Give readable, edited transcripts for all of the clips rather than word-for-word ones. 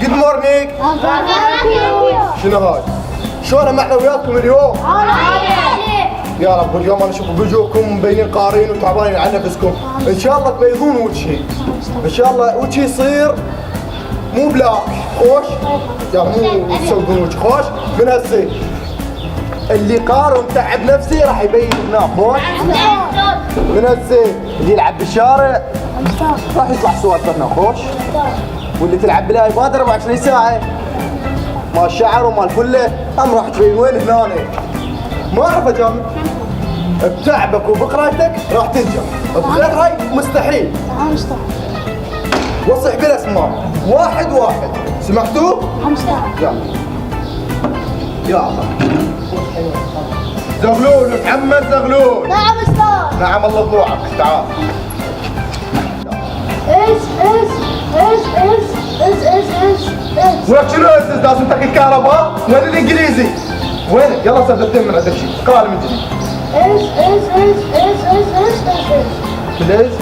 جود مورنينج. شنو هاي؟ شلون معنوياتكم اليوم؟ يا رب اليوم انا اشوف وجوهكم مبينين قارين وتعبانين على نفسكم، ان شاء الله تبيضون وجهي، ان شاء الله وجهي يصير مو بلاك، خوش؟ يا مو تسوقون وجه خوش؟ من هالزين اللي قار ومتعب نفسي راح يبين هناك خوش؟ من هالزين اللي يلعب بالشارع راح يطلع سوالف هناك خوش؟ واللي تلعب بالايباد 24 ساعة مال الشعر ومال الفله هم راح تبين وين هنا. ما اعرف اجامل بتعبك وبقرايتك راح تنجح، بغير هاي مستحيل. وصح بالاسماء واحد واحد، سمعتوا؟ يلا يا الله. زغلول محمد زغلول. نعم استاذ. نعم الله يطوعك، تعال. وين شنو لازم تاكل الكهرباء؟ وين الانجليزي؟ وينك؟ يلا سددتين من عندك شيء، قال من جديد. بليز؟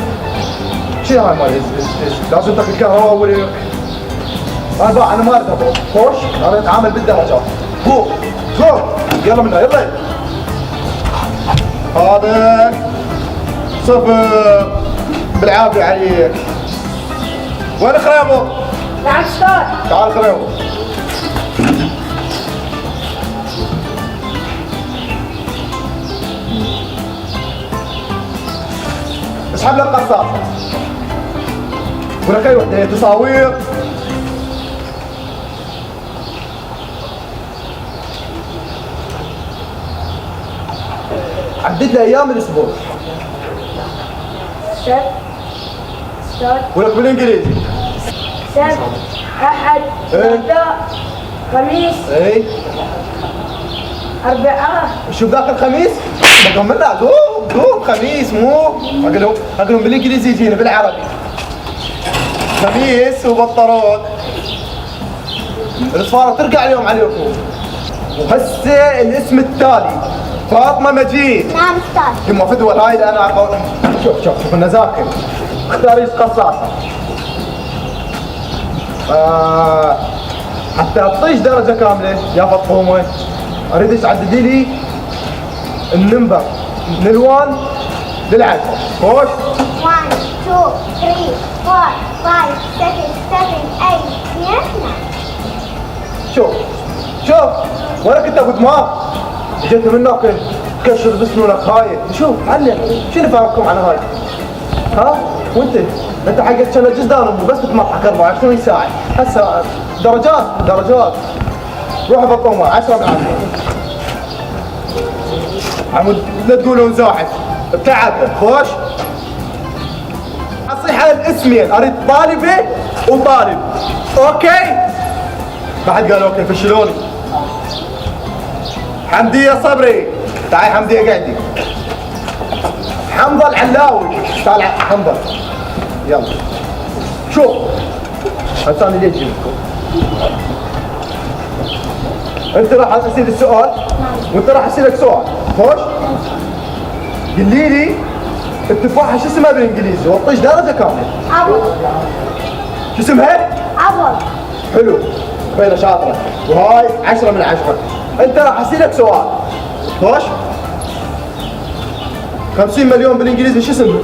شنو هاي مال لازم تاكل الكهرباء اول. انا ما اريد ابوك، خوش؟ انا اتعامل بالدرجات. فوق فوق يلا من هنا يلا. هذا صفر بالعافية عليك. وين خريبو؟ نعم استاذ. تعال خريبو. اسحب لك قصاصة ولك اي وحدة تصاوير. عدد لي ايام الاسبوع. سبت. ولك بالانجليزي. سبت. احد. ثلاثاء. خميس. اي اربعاء. شوف ذاك الخميس؟ بكملها. قوم خميس مو اقولهم بالانجليزي يجينا بالعربي. خميس وبطارون. الصفارة ترجع اليوم عليكم. وهسه الاسم التالي فاطمة مجيد. نعم استاذ. يما فدوى هاي انا شوف النذاكر. اختاري قصاصة. حتى اطيش درجة كاملة يا فطومة اريدك تعددي لي النمبر من ال1 لل10. خوش؟ 1 2 3 4 5 6 7 8 9. شوف وين كنت ابو دماغ؟ جيت من هناك تكشر بسنونك هاي. شوف علم شنو فاهمكم عن هاي؟ ها؟ انت حقك كان جزدان بس بتمطحك 24 ساعة. هسه درجات. روح بطومة 10 من 10. عمود لا تقولون زاحف بتعب. خوش؟ اصيح الاسمين اريد طالبة وطالب. اوكي؟ بعد قال اوكي فشلوني. حمدية صبري. تعالي حمدية قعدي. حمضة العلاوي. تعال حمضة يلا. شوف هسه انا ليش جبتكم؟ انت راح اسالك السؤال وانت راح اسالك سؤال. خوش؟ قولي لي التفاحة شو اسمها بالانجليزي؟ وطيش درجة كاملة. ابل. شو اسمها؟ ابل. حلو بين شاطرة وهاي 10 من 10. انت راح اسالك سؤال. خوش؟ 50 مليون بالانجليزي شو اسمه؟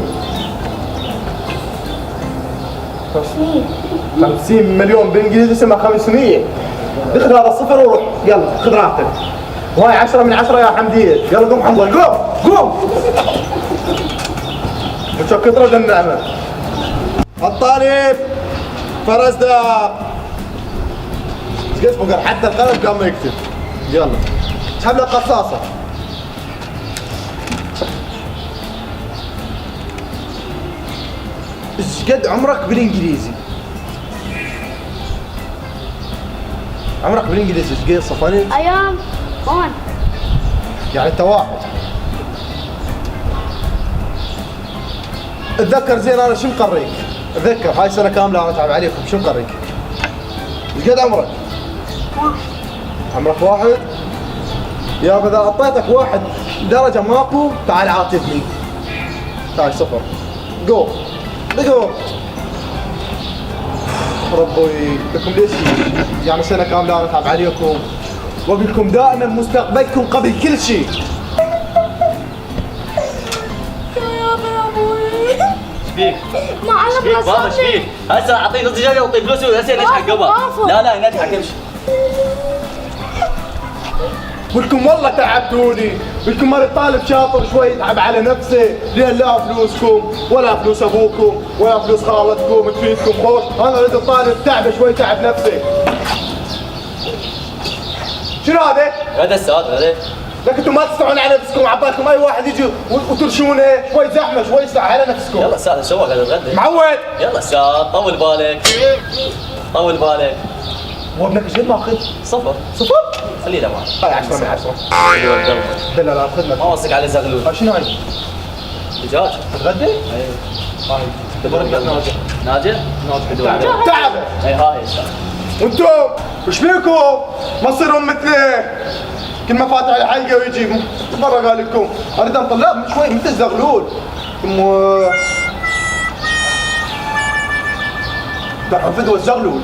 50 مليون بالانجليزي اسمها 500. دخل هذا الصفر وروح يلا خذ راحتك. وهاي 10 من 10 يا حمدية. يلا قوم حمضة قوم. وشك طرد النعمة. الطالب فرزدق. قلت فقر حتى القلم قام يكتب. يلا اسحب لك قصاصة. ايش قد عمرك بالانجليزي؟ عمرك بالانجليزي ايش قد صفاني؟ ايام 1. يعني انت واحد. اتذكر زين انا شو مقريك؟ اتذكر هاي سنة كاملة انا اتعب عليكم، شو مقريك؟ ايش قد عمرك؟ 1. عمرك واحد؟ يا اذا اعطيتك واحد درجة ماكو تعال عاتبني. تعال صفر. جو. ربي لكم ليش يعني سنه كامله انا اتعب عليكم واقول لكم دائما مستقبلكم قبل كل شيء. فيك؟ ما انا فيك بابا ايش فيك؟ هسه اعطيه نص دجاجه واعطيه فلوس وهسه نضحك قبل. لا لا نضحك امشي. قلتكم والله تعبتوني، قلتكم مالي طالب شاطر شوي يتعب على نفسه، ليه لا فلوسكم ولا فلوس ابوكم ولا فلوس خالتكم تفيدكم خوش، انا اريد الطالب تعبه شوي تعب نفسه. شنو هذا؟ هذا السؤال هذا. لكن انتم ما تستوعبون على نفسكم، عبالكم اي واحد يجي وترشونه، شوي زحمه شوي ساعه على نفسكم. يلا استاذ شوك هذا الغدا. معود. يلا استاذ طول بالك. طول بالك. هو ابنك ايش قد ماخذ؟ صفر. صفر؟ خلينا معك. هاي 10 من 10. لا لا خذنا. ما وصيك على زغلول. شنو هاي؟ دجاج. تتغدى؟ اي. هاي تبارك ناجح. ناجح؟ ناجح تعبه. اي هاي استاذ. وانتم وش فيكم؟ ما تصيرون مثله كل ما فاتح الحلقه ويجي مره قال لكم اريد انطلع من شوي مثل زغلول تعرفون فدوه الزغلول